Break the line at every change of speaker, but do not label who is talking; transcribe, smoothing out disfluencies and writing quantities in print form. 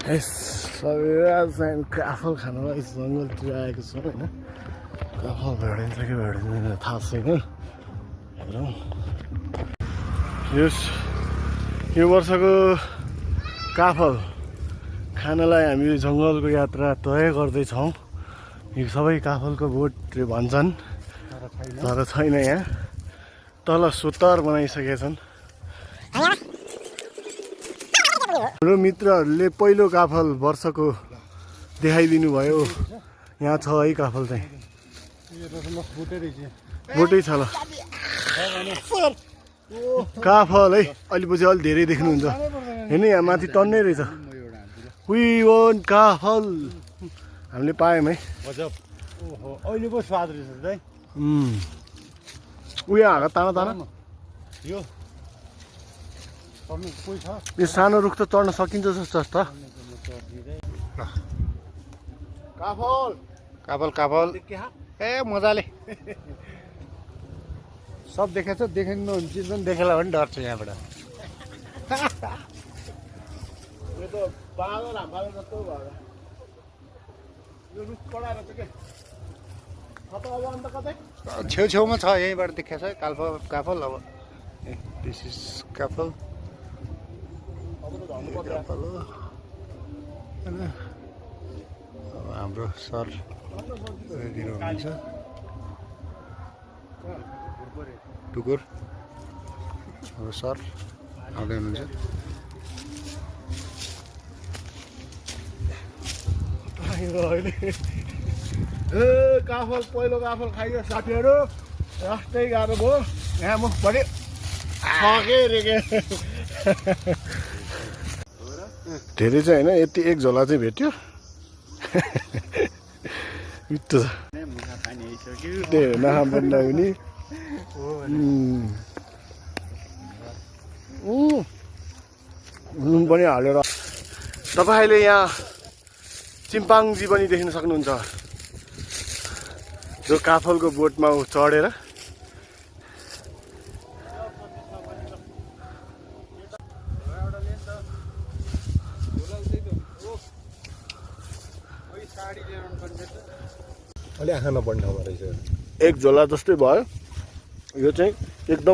सबैजना काफल खानलाई जङ्गलतिर आएको छौँ होइन। काफल भेटिन्छ कि भेटिँदैन थाहा छैन। हेरौँ यो वर्षको काफल खानलाई हामी जङ्गलको यात्रा तय गर्दैछौँ। यो सबै काफलको बोट भन्छन् तर छैन। यहाँ तल सुतार बनाइसकेका छन्। हाम्रो मित्रहरूले पहिलो काफल वर्षको देखाइदिनु भयो। यहाँ छ है काफल चाहिँ बोटै छ ल काफल है। अलि पछि अलि धेरै देख्नुहुन्छ होइन। यहाँ माथि टन्नै रहेछ। वी वान्ट काफल हामीले पायौँ है।
अहिले पो स्वाद रहेछ है।
उयो हाल ताना ताना यो सानो रुख त चढ्न सकिन्छ जस्तो छ त। काफल
काफल काफल ए मजाले सब देखेछ। देखिनु चिज पनि देखेला भने डर छ यहाँबाट।
यो त बाँदर हाम्फाले जस्तो भयो। यो रुख कडाएर चाहिँ के अब अन्त कतै
छेउछेउमा छ। यहीँबाट देखेछ काफल। अब दिस इज काफल। हाम्रो सर दिनुहुन्छ टुकुर। हाम्रो सर आउँदै हुनुहुन्छ।
काफल पहिलो काफल खाइयो साथीहरू। रास्तै गाह्रो भयो। यहाँ म भने सके रे के धेरै चाहिँ होइन। यति एक झोला चाहिँ भेट्यो। मिठो छ। त्यही नाफा पनि नहुने। नुन पनि हालेर तपाईँले यहाँ चिम्पाङ्जी पनि देख्न सक्नुहुन्छ जो काफलको बोटमा चढेर
अलि आँखा नपर्ने ठाउँमा रहेछ।
एक झोला जस्तै भयो। यो चाहिँ एकदम